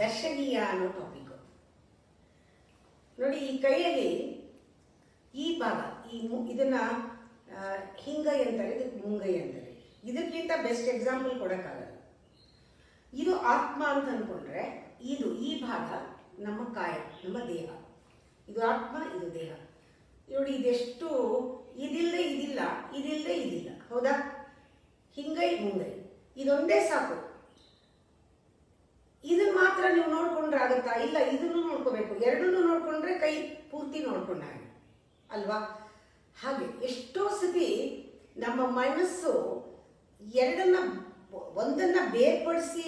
ದರ್ಶನೀಯ ಅನ್ನೋ ಟಾಪಿಕ್. ನೋಡಿ, ಈ ಕೈಯಲ್ಲಿ ಈ ಭಾಗ ಇದನ್ನ ಹಿಂಗೈ ಅಂತಾರೆ, ಇದಕ್ಕೆ ಮುಂಗೈ ಅಂತಾರೆ. ಇದಕ್ಕಿಂತ ಬೆಸ್ಟ್ ಎಕ್ಸಾಂಪಲ್ ಕೊಡೋಕ್ಕಾಗಲ್ಲ. ಇದು ಆತ್ಮ ಅಂತ ಅಂದ್ಕೊಂಡ್ರೆ ಈ ಭಾಗ ನಮ್ಮ ಕಾಯ, ನಮ್ಮ ದೇಹ. ಇದು ಆತ್ಮ, ಇದು ದೇಹ. ನೋಡಿ, ಇದೆಷ್ಟು ಇದಿಲ್ಲದೆ ಇದಿಲ್ಲ, ಇದಿಲ್ಲದೆ ಇದಿಲ್ಲ, ಹೌದಾ? ಹಿಂಗೈ ಮುಂಗೈ ಇದೊಂದೇ ಸಾಕು. ಇದನ್ನ ಮಾತ್ರ ನೀವು ನೋಡ್ಕೊಂಡ್ರೆ ಆಗುತ್ತಾ? ಇಲ್ಲ, ಇದನ್ನು ನೋಡ್ಕೋಬೇಕು. ಎರಡನ್ನೂ ನೋಡ್ಕೊಂಡ್ರೆ ಕೈ ಪೂರ್ತಿ ನೋಡ್ಕೊಂಡಾಗ ಅಲ್ವಾ? ಹಾಗೆ ಎಷ್ಟೋ ಸತಿ ನಮ್ಮ ಮನಸ್ಸು ಒಂದನ್ನ ಬೇರ್ಪಡಿಸಿ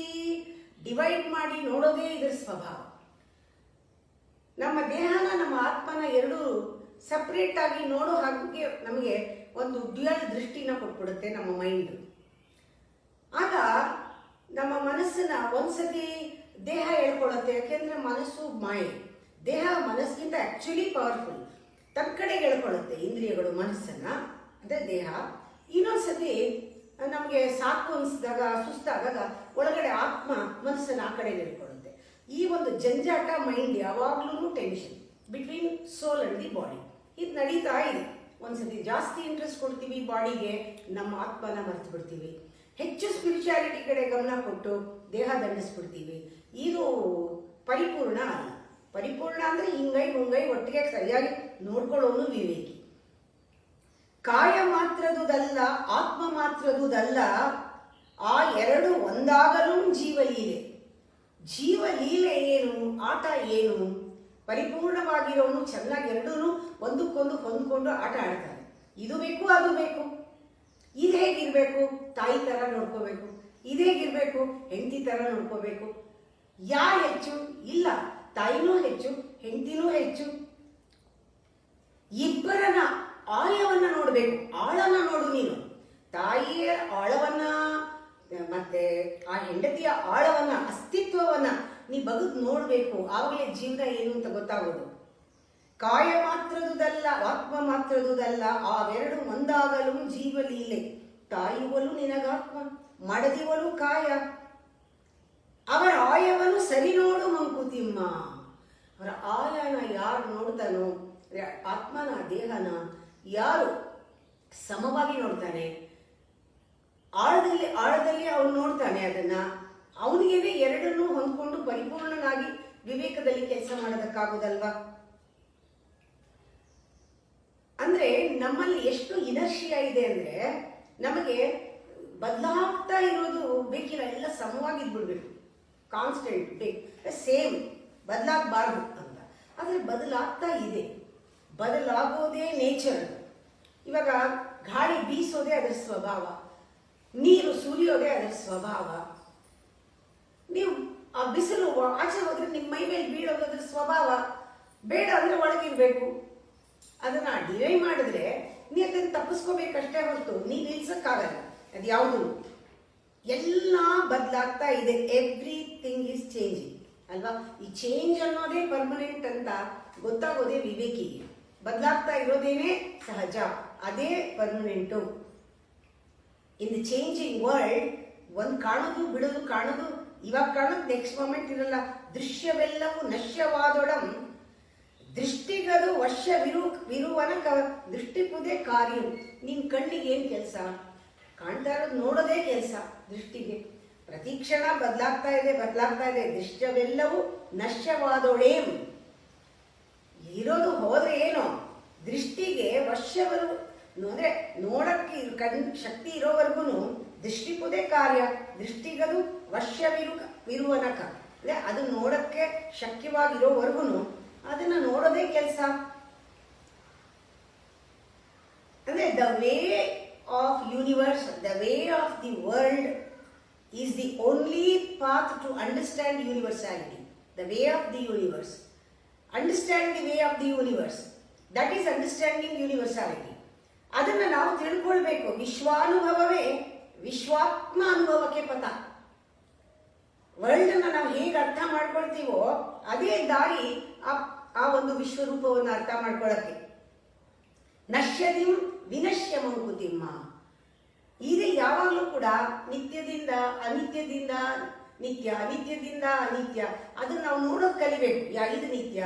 ಡಿವೈಡ್ ಮಾಡಿ ನೋಡೋದೇ ಇದರ ಸ್ವಭಾವ. ನಮ್ಮ ದೇಹನ ನಮ್ಮ ಆತ್ಮನ ಎರಡು ಸಪ್ರೇಟ್ ಆಗಿ ನೋಡೋ ಹಾಗೆ ನಮಗೆ ಒಂದು ಡ್ಯುಯಲ್ ದೃಷ್ಟಿನ ಕೊಟ್ಬಿಡುತ್ತೆ ನಮ್ಮ ಮೈಂಡ್. ಆಗ ನಮ್ಮ ಮನಸ್ಸನ್ನ ಒಂದ್ಸತಿ ದೇಹ ಹೇಳ್ಕೊಳ್ಳುತ್ತೆ. ಯಾಕೆಂದ್ರೆ ಮನಸ್ಸು ಮಾಯೆ, ದೇಹ ಮನಸ್ಸಿಗಿಂತ ಆಕ್ಚುಲಿ ಪವರ್ಫುಲ್. ತನ್ನ ಕಡೆಗೆ ಹೇಳ್ಕೊಳ್ಳುತ್ತೆ ಇಂದ್ರಿಯಗಳು ಮನಸ್ಸನ್ನ, ಅಂದ್ರೆ ದೇಹ. ಇನ್ನೊಂದ್ಸತಿ ನಮಗೆ ಸಾಕು ಅನಿಸಿದಾಗ, ಸುಸ್ತಾದಾಗ ಒಳಗಡೆ ಆತ್ಮ ಮನಸ್ಸನ್ನ ಆ ಕಡೆಗೆ ಹೇಳ್ಕೊಳ್ಳುತ್ತೆ. ಈ ಒಂದು ಜಂಜಾಟ ಮೈಂಡ್ ಯಾವಾಗ್ಲೂ tension between soul and the body ಇದು ನಡೀತಾ ಇದೆ. ಒಂದ್ಸತಿ ಜಾಸ್ತಿ ಇಂಟ್ರೆಸ್ಟ್ ಕೊಡ್ತೀವಿ ಬಾಡಿಗೆ, ನಮ್ಮ ಆತ್ಮನ ಮರೆತು ಬಿಡ್ತೀವಿ. ಹೆಚ್ಚು ಸ್ಪಿರಿಚುಯಾಲಿಟಿ ಕಡೆ ಗಮನ ಕೊಟ್ಟು ದೇಹ ದಂಡಿಸ್ಬಿಡ್ತೀವಿ. ಇದು ಪರಿಪೂರ್ಣ ಅಲ್ಲ. ಪರಿಪೂರ್ಣ ಅಂದ್ರೆ ಹಿಂಗೈ ಮುಂಗೈ ಒಟ್ಟಿಗೆ ಸರಿಯಾಗಿ ನೋಡ್ಕೊಳ್ಳೋನು ವಿವೇಕಿ. ಕಾಯ ಮಾತ್ರದುದಲ್ಲ, ಆತ್ಮ ಮಾತ್ರದುದಲ್ಲ, ಆ ಎರಡು ಒಂದಾಗಲೂ ಜೀವಲೀಲೆ. ಜೀವಲೀಲೆ ಏನು, ಆಟ ಏನು? ಪರಿಪೂರ್ಣವಾಗಿರೋನು ಚೆನ್ನಾಗಿ ಎರಡೂ ಒಂದಕ್ಕೊಂದು ಹೊಂದ್ಕೊಂಡು ಆಟ ಆಡ್ತಾನೆ. ಇದು ಬೇಕು, ಅದು ಬೇಕು. ಇದು ಹೇಗಿರ್ಬೇಕು? ತಾಯಿ ತರ ನೋಡ್ಕೋಬೇಕು. ಇದು ಹೇಗಿರ್ಬೇಕು? ಹೆಂಡತಿ ತರ ನೋಡ್ಕೋಬೇಕು. ಯಾರು ಹೆಚ್ಚು? ಇಲ್ಲ, ತಾಯಿನೂ ಹೆಚ್ಚು, ಹೆಂಡತಿನೂ ಹೆಚ್ಚು. ಇಬ್ಬರನ್ನ ಆಳವನ್ನ ನೋಡ್ಬೇಕು. ಆಳನ ನೋಡು ನೀನು. ತಾಯಿಯ ಆಳವನ್ನ ಮತ್ತೆ ಆ ಹೆಂಡತಿಯ ಆಳವನ್ನ, ಅಸ್ತಿತ್ವವನ್ನ ನೀ ಬಗೆದು ನೋಡ್ಬೇಕು. ಆವಾಗಲೇ ಜೀವನ ಏನು ಅಂತ ಗೊತ್ತಾಗೋದು. ಕಾಯ ಮಾತ್ರದುದಲ್ಲ, ಆತ್ಮ ಮಾತ್ರದುದಲ್ಲ, ಅವೆರಡು ಒಂದಾಗಲು ಜೀವಲೀಲೆ. ತಾಯುವಲು ನಿನಗಾತ್ಮ, ಮಡದಿವಲು ಕಾಯ. ಅವರ ಆಯವನ್ನು ಸರಿ ನೋಡು ಮಂಕುತಿಮ್ಮ. ಅವರ ಆಯನ ಯಾರು ನೋಡ್ತಾನೋ, ಆತ್ಮನ ದೇಹನ ಯಾರು ಸಮವಾಗಿ ನೋಡ್ತಾನೆ, ಆಳದಲ್ಲಿ ಅವನು ನೋಡ್ತಾನೆ, ಅದನ್ನ ಅವನಿಗೇನೆ ಎರಡನ್ನೂ ಹೊಂದ್ಕೊಂಡು ಪರಿಪೂರ್ಣನಾಗಿ ವಿವೇಕದಲ್ಲಿ ಕೆಲಸ ಮಾಡೋದಕ್ಕಾಗೋದಲ್ವಾ? ಅಂದ್ರೆ ನಮ್ಮಲ್ಲಿ ಎಷ್ಟು ಇನರ್ಷಿಯಾ ಇದೆ ಅಂದ್ರೆ ನಮಗೆ ಬದಲಾಗ್ತಾ ಇರೋದು ಬೇಕಿಲ್ಲ, ಎಲ್ಲ ಸಮವಾಗಿದ್ಬಿಡ್ಬೇಕು. ಕಾನ್ಸ್ಟೆಂಟ್ ಬೇಕು, ಸೇಮ್, ಬದಲಾಗಬಾರ್ದು ಅಂತ. ಆದರೆ ಬದಲಾಗ್ತಾ ಇದೆ. ಬದಲಾಗೋದೇ ನೇಚರ್. ಇವಾಗ ಗಾಳಿ ಬೀಸೋದೇ ಅದರ ಸ್ವಭಾವ, ನೀರು ಸುರಿಯೋದೇ ಅದರ ಸ್ವಭಾವ. ನೀವು ಆ ಬಿಸಿಲು ಆಚೆ ಹೋದ್ರೆ ನಿಮ್ಮ ಮೈ ಮೇಲೆ ಬೀಳೋದು ಅದ್ರ ಸ್ವಭಾವ. ಬೇಡ ಅಂದ್ರೆ ಒಳಗಿರ್ಬೇಕು. ಅದನ್ನ ಡಿವೈ ಮಾಡಿದ್ರೆ ನೀ ಅದನ್ನ ತಪ್ಪಿಸ್ಕೋಬೇಕಷ್ಟೇ ಹೊರತು ನೀನು ನಿಲ್ಸಕ್ಕಾಗಲ್ಲ. ಅದು ಯಾವುದು ಎಲ್ಲ ಬದಲಾಗ್ತಾ ಇದೆ. ಎವ್ರಿಥಿಂಗ್ ಈಸ್ ಚೇಂಜಿಂಗ್ ಅಲ್ವಾ? ಈ ಚೇಂಜ್ ಅನ್ನೋದೇ ಪರ್ಮನೆಂಟ್ ಅಂತ ಗೊತ್ತಾಗೋದೇ ವಿವೇಕಿಗೆ. ಬದಲಾಗ್ತಾ ಇರೋದೇನೆ ಸಹಜ, ಅದೇ permanent. In the changing world ಒಂದು ಕಾಣೋದು ಬಿಡೋದು, ಕಾಣೋದು ಇವಾಗ ಕಾಣೋದು ನೆಕ್ಸ್ಟ್ ಮೊಮೆಂಟ್ ಇರಲ್ಲ. ದೃಶ್ಯವೆಲ್ಲವೂ ನಶ್ಯವಾದೊಡಂ ದೃಷ್ಟಿಗದು ವಿರುವನ ದೃಷ್ಟಿಪುದೇ ಕಾರ್ಯ. ನಿನ್ ಕಣ್ಣಿಗೆ ಏನ್ ಕೆಲಸ? ಕಾಣ್ತಾ ಇರೋದು ನೋಡೋದೇ ಕೆಲಸ ದೃಷ್ಟಿಗೆ. ಪ್ರತಿ ಕ್ಷಣ ಬದಲಾಗ್ತಾ ಇದೆ. ದೃಶ್ಯವೆಲ್ಲವೂ ನಶ್ಯವಾದೊಳೇಂ. ಇರೋದು ಹೋದ್ರೆ ಏನೋ, ದೃಷ್ಟಿಗೆ ವಶ್ಯವರು ಅಂದ್ರೆ ನೋಡಕ್ಕೆ ಶಕ್ತಿ ಇರೋವರೆಗೂ ದೃಷ್ಟಿಪುದೇ ಕಾರ್ಯ. ದೃಷ್ಟಿಗದು ವಿರುವನಕ ಅಂದ್ರೆ ಅದು ನೋಡಕ್ಕೆ ಶಕ್ಯವಾಗಿರೋವರೆಗೂ ಅದನ್ನ ನೋಡೋದೇ ಕೆಲಸ. ಅಂದ್ರೆ the way of universe, the way of the world is the only path to understand universality. The way of the universe. Understand the way of the universe, that is understanding universality. ಅದನ್ನ ನಾವು ತಿಳ್ಕೊಳ್ಬೇಕು. ವಿಶ್ವಾನುಭವವೇ ವಿಶ್ವಾತ್ಮ ಅನುಭವಕ್ಕೆ ಪಥ. World ಅನ್ನ ನಾವು ಹೇಗೆ ಅರ್ಥ ಮಾಡ್ಕೊಳ್ತೀವೋ ಅದೇ ದಾರಿ ಆ ಒಂದು ವಿಶ್ವರೂಪವನ್ನು ಅರ್ಥ ಮಾಡ್ಕೊಳ್ಳಕ್ಕೆ. ನಶ್ಯದಿಂ ವಿನಶ್ಯ ಮಂಕುತಿಮ್ಮ. ಈಗ ಯಾವಾಗಲೂ ಕೂಡ ನಿತ್ಯದಿಂದ ಅನಿತ್ಯದಿಂದ ನಿತ್ಯ, ಅನಿತ್ಯದಿಂದ ಅನಿತ್ಯ, ಅದನ್ನು ನಾವು ನೋಡೋದು ಕಲಿಬೇಕು. ಇದು ನಿತ್ಯ,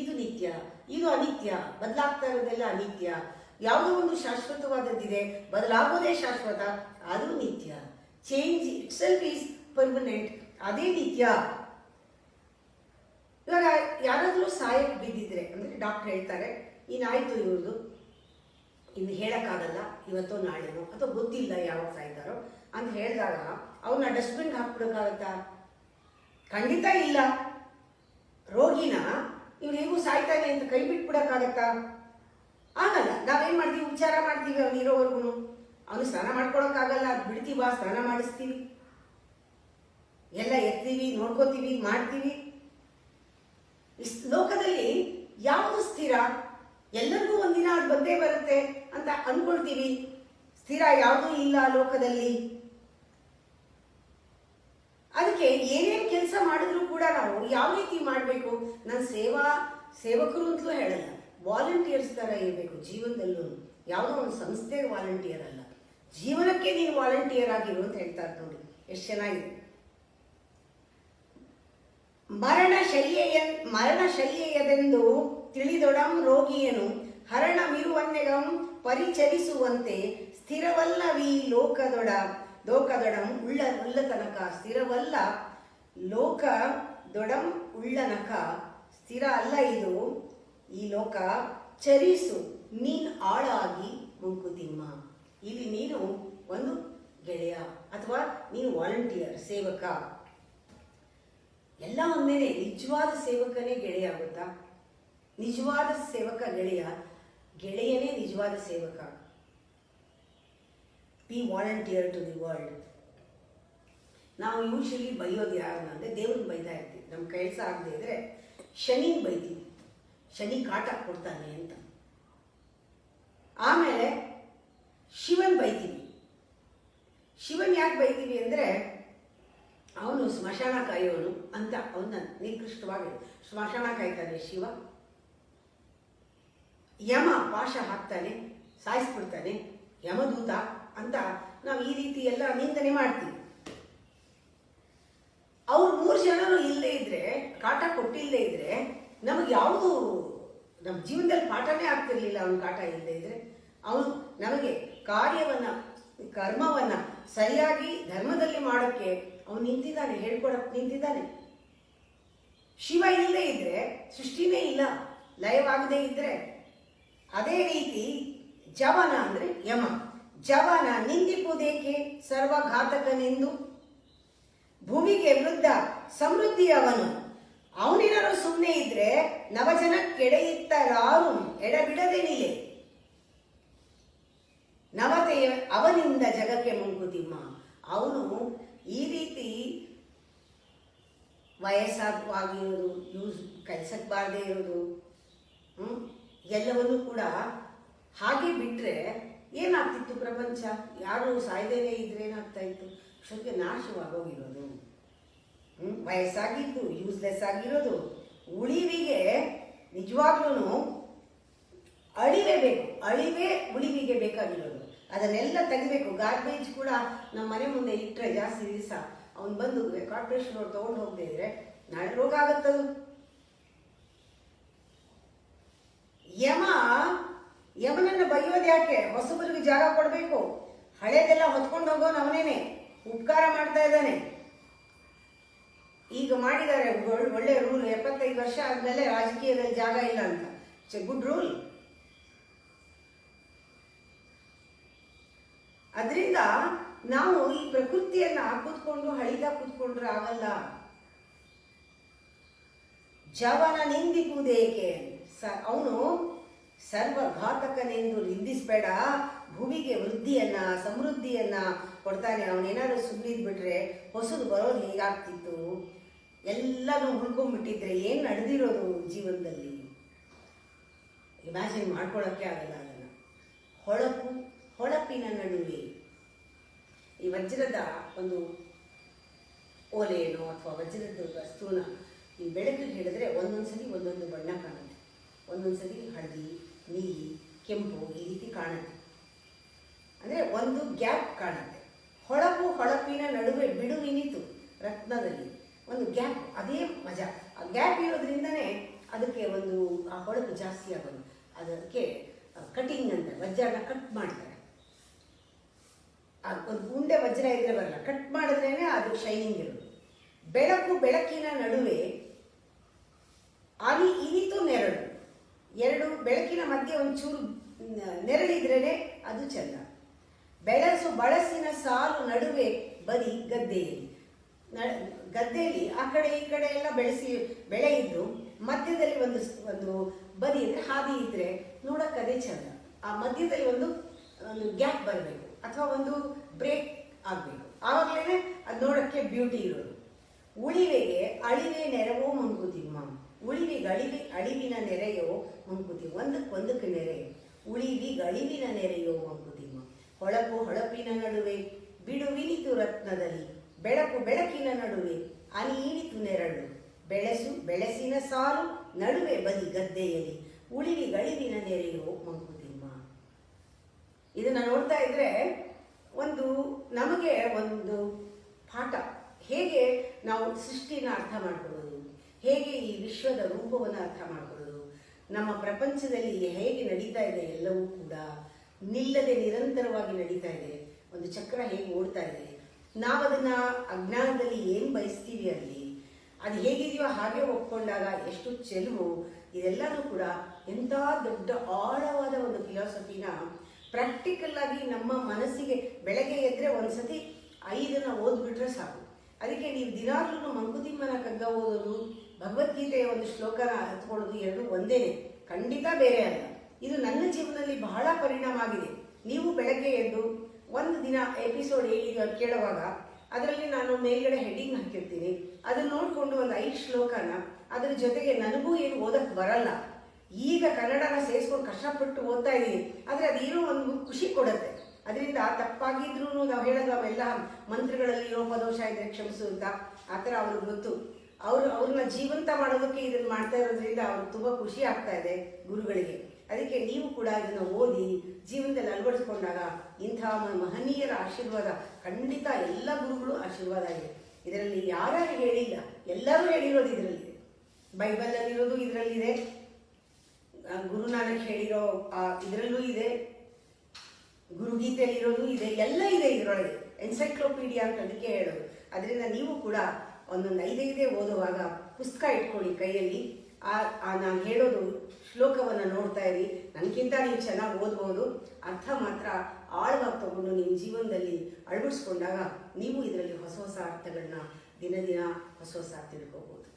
ಇದು ನಿತ್ಯ, ಇದು ಅನಿತ್ಯ, ಬದಲಾಗ್ತಾ ಇರೋದೆಲ್ಲ ಅನಿತ್ಯ. ಯಾವುದೋ ಒಂದು ಶಾಶ್ವತವಾದದ್ದಿದೆ, ಬದಲಾಗೋದೇ ಶಾಶ್ವತ, ಅದು ನಿತ್ಯ. Change it self is permanent, ಅದೇ ನಿತ್ಯ. ಇವಾಗ ಯಾರಾದರೂ ಸಾಯಕ್ಕೆ ಬಿದ್ದಿದ್ರೆ ಅಂದರೆ ಡಾಕ್ಟರ್ ಹೇಳ್ತಾರೆ ಇನ್ನಾಯಿತು ಇವ್ರದ್ದು, ಇನ್ನು ಹೇಳೋಕ್ಕಾಗಲ್ಲ, ಇವತ್ತೋ ನಾಳೆನೋ, ಅಥವಾ ಗೊತ್ತಿಲ್ಲ ಯಾವಾಗ ಸಾಯ್ತಾರೋ ಅಂತ ಹೇಳಿದಾಗ ಅವನ್ನ ಡಸ್ಟ್ಬಿನ್ಗೆ ಹಾಕ್ಬಿಡೋಕ್ಕಾಗತ್ತಾ? ಖಂಡಿತ ಇಲ್ಲ. ರೋಗಿನ ಇವ್ರು ಹೇಗೂ ಸಾಯ್ತಾನೆ ಅಂತ ಕೈ ಬಿಟ್ಬಿಡೋಕ್ಕಾಗತ್ತಾ? ಆಗಲ್ಲ. ನಾವೇನು ಮಾಡ್ತೀವಿ? ಉಪಚಾರ ಮಾಡ್ತೀವಿ ಅವ್ನು ಇರೋವರೆಗೂ. ಅವನು ಸ್ನಾನ ಮಾಡ್ಕೊಳಕ್ಕಾಗಲ್ಲ, ಅದು ಬಿಡ್ತೀವ, ಸ್ನಾನ ಮಾಡಿಸ್ತೀವಿ, ಎಲ್ಲ ಎತ್ತೀವಿ, ನೋಡ್ಕೋತೀವಿ, ಮಾಡ್ತೀವಿ. ಲೋಕದಲ್ಲಿ ಯಾವುದು ಸ್ಥಿರ? ಎಲ್ಲರಿಗೂ ಒಂದಿನ ಅದು ಬಂದೇ ಬರುತ್ತೆ ಅಂತ ಅಂದ್ಕೊಳ್ತೀವಿ. ಸ್ಥಿರ ಯಾವುದೂ ಇಲ್ಲ ಲೋಕದಲ್ಲಿ. ಅದಕ್ಕೆ ಏನೇನು ಕೆಲಸ ಮಾಡಿದ್ರು ಕೂಡ ನಾವು ಯಾವ ರೀತಿ ಮಾಡಬೇಕು? ನಾನು ಸೇವಕರು ಅಂತಲೂ ಹೇಳಲ್ಲ, ವಾಲಂಟಿಯರ್ಸ್ ಥರ ಇರಬೇಕು ಜೀವನದಲ್ಲೂ. ಯಾವುದೋ ಒಂದು ಸಂಸ್ಥೆಗೆ ವಾಲಂಟಿಯರ್ ಅಲ್ಲ, ಜೀವನಕ್ಕೆ ನೀನು ವಾಲಂಟಿಯರ್ ಆಗಿರು ಅಂತ ಹೇಳ್ತಾರೆ ನೋಡಿ, ಎಷ್ಟು ಚೆನ್ನಾಗಿದೆ. ಮರಣಶಯ್ಯೆಯದೆಂದು ತಿಳಿದೊಡಂ ರೋಗಿಯನು ಹರಣಮಿರುವನ್ನೆಗಂ ಪರಿಚರಿಸುವಂತೆ ಸ್ಥಿರವಲ್ಲವೀ ಲೋಕದೊಡಂ ಉಳ್ಳತನಕ. ಸ್ಥಿರವಲ್ಲ ಲೋಕದೊಡಂ ಉಳ್ಳನಕ, ಸ್ಥಿರ ಅಲ್ಲ ಇದು ಈ ಲೋಕ. ಚರಿಸು ನೀನು ಆಳಾಗಿ ಮಂಕುತಿಮ್ಮ. ಇಲ್ಲಿ ನೀನು ಒಂದು ಗೆಳೆಯ ಅಥವಾ ನೀನು ವಾಲಂಟಿಯರ್, ಸೇವಕ. ಎಲ್ಲ ಒಮ್ಮೆನೆ ನಿಜವಾದ ಸೇವಕನೇ ಗೆಳೆಯ ಆಗುತ್ತಾ? ನಿಜವಾದ ಸೇವಕ ಗೆಳೆಯನೇ ನಿಜವಾದ ಸೇವಕ. Be volunteer to the world. ನಾವು ಯೂಶಲಿ ಬೈಯೋದು ಯಾರನ್ನ ಅಂದರೆ ದೇವ್ರನ್ನ ಬೈತಾ ಇರ್ತೀವಿ. ನಮ್ಮ ಕೆಲಸ ಆಗದೆ ಇದ್ರೆ ಶನಿನ ಬೈತೀವಿ, ಶನಿ ಕಾಟ ಕೊಡ್ತಾನೆ ಅಂತ. ಆಮೇಲೆ ಶಿವನ್ ಬೈತೀವಿ. ಶಿವನ್ ಯಾಕೆ ಬೈತೀವಿ ಅಂದರೆ ಅವನು ಸ್ಮಶಾನ ಕಾಯೋನು ಅಂತ ಅವನ್ನ ನಿಕೃಷ್ಟವಾಗಿ ಸ್ಮಶಾನ ಕಾಯ್ತಾನೆ ಶಿವ. ಯಮ ಪಾಶ ಹಾಕ್ತಾನೆ, ಸಾಯಿಸ್ಬಿಡ್ತಾನೆ, ಯಮದೂತ ಅಂತ ನಾವು ಈ ರೀತಿ ಎಲ್ಲ ನಿಂದನೆ ಮಾಡ್ತೀವಿ. ಅವ್ರು 3 ಜನರು ಇಲ್ಲದೆ ಇದ್ರೆ, ಕಾಟ ಕೊಟ್ಟಿಲ್ಲದೆ ಇದ್ರೆ ನಮಗೆ ಯಾವುದು ನಮ್ಮ ಜೀವನದಲ್ಲಿ ಪಾಠನೇ ಆಗ್ತಿರ್ಲಿಲ್ಲ. ಅವನ ಕಾಟ ಇಲ್ಲದೆ ಇದ್ರೆ ಅವನು ನಮಗೆ ಕರ್ಮವನ್ನ ಸರಿಯಾಗಿ ಧರ್ಮದಲ್ಲಿ ಮಾಡೋಕ್ಕೆ ಅವನು ನಿಂತಿದ್ದಾನೆ, ಹೇಳ್ಕೊಡಕ್ಕೆ ನಿಂತಿದ್ದಾನೆ. ಶಿವ ಇಲ್ಲದೆ ಇದ್ರೆ ಸೃಷ್ಟಿನೇ ಇಲ್ಲ, ಲಯವಾಗದೇ ಇದ್ರೆ. ಅದೇ ರೀತಿ ಜವನ ಅಂದರೆ ಯಮ. ಜವನ ನಿಂದಿಪುದೇಕೆ ಸರ್ವಘಾತಕನೆಂದು, ಭೂಮಿಗೆ ವೃದ್ಧ ಸಮೃದ್ಧಿ ಅವನು. ಅವನೇನಾದ್ರು ಸುಮ್ಮನೆ ಇದ್ರೆ ನವಜನ ಕೆಡೆಯಿತ್ತರಾರು ಎಡಬಿಡದೆ ನಿಲೆ. ನವತೆಯ ಅವನಿಂದ ಜಗಕ್ಕೆ ಮಂಕುತಿಮ್ಮ. ಅವನು ಈ ರೀತಿ ವಯಸ್ಸಾಗಿರೋದು, ಕೆಲಸಕ್ಕೆ ಬಾರದೇ ಇರೋದು, ಎಲ್ಲವನ್ನೂ ಕೂಡ ಹಾಗೆ ಬಿಟ್ಟರೆ ಏನಾಗ್ತಿತ್ತು ಪ್ರಪಂಚ? ಯಾರು ಸಾಯ್ದೇನೆ ಇದ್ರೆ ಏನಾಗ್ತಾ ಇತ್ತು? ಅಷ್ಟೊತ್ತಿಗೆ ನಾಶವಾಗೋಗಿರೋದು, ವಯಸ್ಸಾಗಿದ್ದು, ಯೂಸ್ಲೆಸ್ ಆಗಿರೋದು. ಉಳಿವಿಗೆ ನಿಜವಾಗ್ಲೂ ಅಳಿವೆ ಬೇಕು, ಉಳಿವಿಗೆ ಬೇಕಾಗಿರೋದು. ಅದನ್ನೆಲ್ಲ ತೆಗಿಬೇಕು. ಗಾರ್ಬೇಜ್ ಕೂಡ ನಮ್ಮ ಮನೆ ಮುಂದೆ ಇಟ್ಟರೆ ಜಾಸ್ತಿ ದಿವಸ ಅವ್ನು ಬಂದು ಕಾರ್ಪೊರೇಷನ್ ಅವ್ರು ತೊಗೊಂಡು ಹೋಗದೆ ಇದ್ರೆ ನಾಳೆ ರೋಗ ಆಗತ್ತದು. ಯಮನನ್ನು ಬೈಯೋದು ಯಾಕೆ? ಹೊಸಬರಿಗೆ ಜಾಗ ಕೊಡಬೇಕು. ಹಳೇದೆಲ್ಲ ಹೊತ್ಕೊಂಡು ಹೋಗೋನು ಅವನೇನೆ, ಉಪಕಾರ ಮಾಡ್ತಾ ಇದ್ದಾನೆ. ಈಗ ಮಾಡಿದ್ದಾರೆ ಒಳ್ಳೆ ರೂಲ್, 75 ವರ್ಷ ಆದಮೇಲೆ ರಾಜಕೀಯದಲ್ಲಿ ಜಾಗ ಇಲ್ಲ ಅಂತ. It's A good rule. ಅದರಿಂದ ನಾವು ಈ ಪ್ರಕೃತಿಯನ್ನ ಕೂತ್ಕೊಂಡು ಹಳಿದ ಕೂತ್ಕೊಂಡ್ರೆ ಆಗಲ್ಲ. ಜವನ ನಿಂದಿಪುದೇಕೆ, ಅವನು ಸರ್ವಘಾತಕನೆಂದು ನಿಂದಿಸ್ಬೇಡ. ಭೂಮಿಗೆ ವೃದ್ಧಿಯನ್ನ ಸಮೃದ್ಧಿಯನ್ನ ಕೊಡ್ತಾನೆ. ಅವನೇನಾದ್ರು ಸುಮ್ಮನಿದ್ಬಿಟ್ರೆ ಹೊಸದು ಬರೋದು ಹೇಗಾಗ್ತಿತ್ತು? ಎಲ್ಲನೂ ಉಳ್ಕೊಂಡ್ಬಿಟ್ಟಿದ್ರೆ ಏನು ನಡೆದಿರೋದು ಜೀವನದಲ್ಲಿ? ಇಮ್ಯಾಜಿನ್ ಮಾಡ್ಕೊಳ್ಳೋಕ್ಕೆ ಆಗಲ್ಲ ಅದನ್ನು. ಹೊಳಪಿನ ನಡುವೆ ಈ ವಜ್ರದ ಒಂದು ಓಲೆಯೇನೋ ಅಥವಾ ವಜ್ರದ ವಸ್ತುನ ಈ ಬೆಳಕಿಗೆ ಹಿಡಿದ್ರೆ ಒಂದೊಂದ್ಸಲಿ ಒಂದೊಂದು ಬಣ್ಣ ಕಾಣುತ್ತೆ. ಒಂದೊಂದ್ಸಲಿ ಹಳದಿ, ನೀಲಿ, ಕೆಂಪು ಈ ರೀತಿ ಕಾಣುತ್ತೆ. ಅಂದರೆ ಒಂದು ಗ್ಯಾಪ್ ಕಾಣುತ್ತೆ. ಹೊಳಪು ಹೊಳಪಿನ ನಡುವೆ ಬಿಡುವಿನಿತು ರತ್ನದಲ್ಲಿ ಒಂದು ಗ್ಯಾಪ್, ಅದೇ ಮಜಾ. ಆ ಗ್ಯಾಪ್ ಇರೋದ್ರಿಂದನೇ ಅದಕ್ಕೆ ಒಂದು ಆ ಹೊಳಪು ಜಾಸ್ತಿ ಆಗೋದು. ಅದಕ್ಕೆ ಕಟಿಂಗ್ ಅಂತ, ವಜ್ರನ ಕಟ್ ಮಾಡ್ತಾರೆ. ಒಂದು ಉಂಡೆ ವಜ್ರ ಇದ್ರೆ ಬರಲ್ಲ, ಕಟ್ ಮಾಡಿದ್ರೇ ಅದು ಶೈನಿಂಗ್ ಇರೋದು. ಬೆಳಕು ಬೆಳಕಿನ ನಡುವೆ ಇನಿತು ನೆರಳು, ಎರಡು ಬೆಳಕಿನ ಮಧ್ಯೆ ಒಂಚೂರು ನೆರಳಿದ್ರೇ ಅದು ಚಂದ. ಬಳಸಿನ ಸಾಲು ನಡುವೆ ಬದಿ ಗದ್ದೆಯಲ್ಲಿ, ಗದ್ದೆಯಲ್ಲಿ ಆ ಕಡೆ ಈ ಕಡೆ ಎಲ್ಲ ಬೆಳೆ ಇದ್ದು ಮಧ್ಯದಲ್ಲಿ ಒಂದು ಬದಿ ಅಂದರೆ ಹಾದಿ ಇದ್ದರೆ ನೋಡೋಕೆ ಅದೇ ಚಂದ. ಆ ಮಧ್ಯದಲ್ಲಿ ಒಂದು ಗ್ಯಾಪ್ ಬರಬೇಕು ಅಥವಾ ಒಂದು ಬ್ರೇಕ್ ಆಗಬೇಕು, ಆವಾಗಲೇ ಅದು ನೋಡೋಕ್ಕೆ ಬ್ಯೂಟಿ ಇರೋದು. ಉಳಿವೆಗೆ ಅಳಿವೆ ನೆರವೋ ಮಂಕುತಿಮ್ಮ, ಉಳಿವಿಗೆ ಅಳಿವಿನ ನೆರೆಯೋ ಮಂಕುತಿಮ್ಮ, ಒಂದಕ್ಕೆ ನೆರೆ, ಉಳಿವಿಗೆ ಅಳಿವಿನ ನೆರೆಯೋ ಮಂಕುತಿಮ್ಮ. ಹೊಳಪು ಹೊಳಪಿನ ನಡುವೆ ಬಿಡುವಿನಿತು ರತ್ನದಲ್ಲಿ, ಬೆಳಕು ಬೆಳಕಿನ ನಡುವೆ ಅನಿಯಿನಿತು ನೆರಳು, ಬೆಳೆಸಿನ ಸಾಲು ನಡುವೆ ಬದಿ ಗದ್ದೆಯಲ್ಲಿ, ಉಳಿವಿಗಳಿವಿನ ನೆರೆಯೋ ಮಂಕುತಿಮ್ಮ. ಇದನ್ನ ನೋಡ್ತಾ ಇದ್ರೆ ನಮಗೆ ಒಂದು ಪಾಠ, ಹೇಗೆ ನಾವು ಸೃಷ್ಟಿನ ಅರ್ಥ ಮಾಡ್ಕೊಳ್ಳೋದು, ಹೇಗೆ ಈ ವಿಶ್ವದ ರೂಪವನ್ನು ಅರ್ಥ ಮಾಡ್ಕೊಳ್ಳೋದು, ನಮ್ಮ ಪ್ರಪಂಚದಲ್ಲಿ ಹೇಗೆ ನಡೀತಾ ಇದೆ ಎಲ್ಲವೂ ಕೂಡ ನಿಲ್ಲದೆ ನಿರಂತರವಾಗಿ ನಡೀತಾ ಇದೆ. ಒಂದು ಚಕ್ರ ಹೇಗೆ ಓಡ್ತಾ ಇದೆ, ನಾವು ಅದನ್ನು ಅಜ್ಞಾನದಲ್ಲಿ ಏನು ಬಯಸ್ತೀವಿ ಅಲ್ಲಿ, ಅದು ಹೇಗಿದೆಯೋ ಹಾಗೆ ಒಪ್ಕೊಂಡಾಗ ಎಷ್ಟು ಚೆಲುವು. ಇದೆಲ್ಲನೂ ಕೂಡ ಎಂಥ ದೊಡ್ಡ ಆಳವಾದ ಒಂದು ಫಿಲಾಸಫಿನ ಪ್ರಾಕ್ಟಿಕಲ್ ಆಗಿ ನಮ್ಮ ಮನಸ್ಸಿಗೆ ಬೆಳಗ್ಗೆ ಎದ್ದರೆ ಒಂದ್ಸತಿ 5 ಓದ್ಬಿಟ್ರೆ ಸಾಕು. ಅದಕ್ಕೆ ನೀವು ದಿನಾಗ್ಲೂ ಮಂಕುತಿಮ್ಮನ ಕಗ್ಗ ಓದೋದು, ಭಗವದ್ಗೀತೆಯ ಒಂದು ಶ್ಲೋಕನ ಹತ್ಕೊಳ್ಳೋದು ಎರಡೂ ಒಂದೇನೆ, ಖಂಡಿತ ಬೇರೆ ಅಲ್ಲ. ಇದು ನನ್ನ ಜೀವನದಲ್ಲಿ ಬಹಳ ಪರಿಣಾಮ ಆಗಿದೆ. ನೀವು ಬೆಳಗ್ಗೆ ಎದ್ದು ಒಂದು ದಿನ ಎಪಿಸೋಡ್ ಏನಿದೆಯೋ ಕೇಳುವಾಗ ಅದರಲ್ಲಿ ನಾನು ಮೇಲ್ಗಡೆ ಹೆಡ್ಡಿಂಗ್ ಹಾಕಿರ್ತೀನಿ, ಅದನ್ನು ನೋಡಿಕೊಂಡು ಒಂದು 5 ಶ್ಲೋಕನ ಅದರ ಜೊತೆಗೆ ನನಗೂ ಏನು ಓದಕ್ಕೆ ಬರಲ್ಲ, ಈಗ ಕನ್ನಡನ ಸೇರಿಸ್ಕೊಂಡು ಕಷ್ಟಪಟ್ಟು ಓದ್ತಾ ಇದ್ದೀನಿ, ಆದರೆ ಅದೇನೋ ಒಂದು ಖುಷಿ ಕೊಡುತ್ತೆ. ಅದರಿಂದ ತಪ್ಪಾಗಿದ್ರೂ ನಾವು ಹೇಳೋದು ಅವೆಲ್ಲ ಮಂತ್ರಗಳಲ್ಲಿ ಲೋಪದೋಷ ಇದ್ರೆ ಕ್ಷಮಿಸು ಅಂತ, ಆ ಥರ ಅವ್ರಿಗೆ ಗೊತ್ತು. ಅವ್ರನ್ನ ಜೀವಂತ ಮಾಡೋದಕ್ಕೆ ಇದನ್ನು ಮಾಡ್ತಾ ಇರೋದ್ರಿಂದ ಅವ್ರಿಗೆ ತುಂಬ ಖುಷಿ ಆಗ್ತಾ ಇದೆ ಗುರುಗಳಿಗೆ. ಅದಕ್ಕೆ ನೀವು ಕೂಡ ಇದನ್ನು ಓದಿ ಜೀವನದಲ್ಲಿ ಅಳವಡಿಸ್ಕೊಂಡಾಗ ಇಂಥ ಮಹನೀಯರ ಆಶೀರ್ವಾದ ಖಂಡಿತ ಎಲ್ಲ ಗುರುಗಳು ಆಶೀರ್ವಾದ ಇದೆ. ಇದರಲ್ಲಿ ಯಾರ್ಯಾರು ಹೇಳಿಲ್ಲ, ಎಲ್ಲರೂ ಹೇಳಿರೋದು ಇದರಲ್ಲಿದೆ. ಬೈಬಲಲ್ಲಿರೋದು ಇದರಲ್ಲಿದೆ, ಗುರುನಾನಕ್ ಹೇಳಿರೋ ಇದರಲ್ಲೂ ಇದೆ, ಗುರುಗೀತೆಯಲ್ಲಿರೋದು ಇದೆ, ಎಲ್ಲ ಇದೆ ಇದರೊಳಗೆ. ಎನ್ಸೈಕ್ಲೋಪೀಡಿಯಾ ಅಂತ ಅದಕ್ಕೆ ಹೇಳೋದು. ಅದರಿಂದ ನೀವು ಕೂಡ ಒಂದೊಂದು 5 ಓದುವಾಗ ಪುಸ್ತಕ ಇಟ್ಕೊಳ್ಳಿ ಕೈಯಲ್ಲಿ, ನಾನು ಹೇಳೋದು ಶ್ಲೋಕವನ್ನು ನೋಡ್ತಾ ಇರಿ. ನನಗಿಂತ ನೀವು ಚೆನ್ನಾಗಿ ಓದ್ಬೋದು. ಅರ್ಥ ಮಾತ್ರ ಆಳವಾಗಿ ತಗೊಂಡು ನಿಮ್ಮ ಜೀವನದಲ್ಲಿ ಅಳವಡಿಸ್ಕೊಂಡಾಗ ನೀವು ಇದರಲ್ಲಿ ಹೊಸ ಹೊಸ ಅರ್ಥಗಳನ್ನ ದಿನ ಹೊಸ ತಿಳ್ಕೋಬೋದು.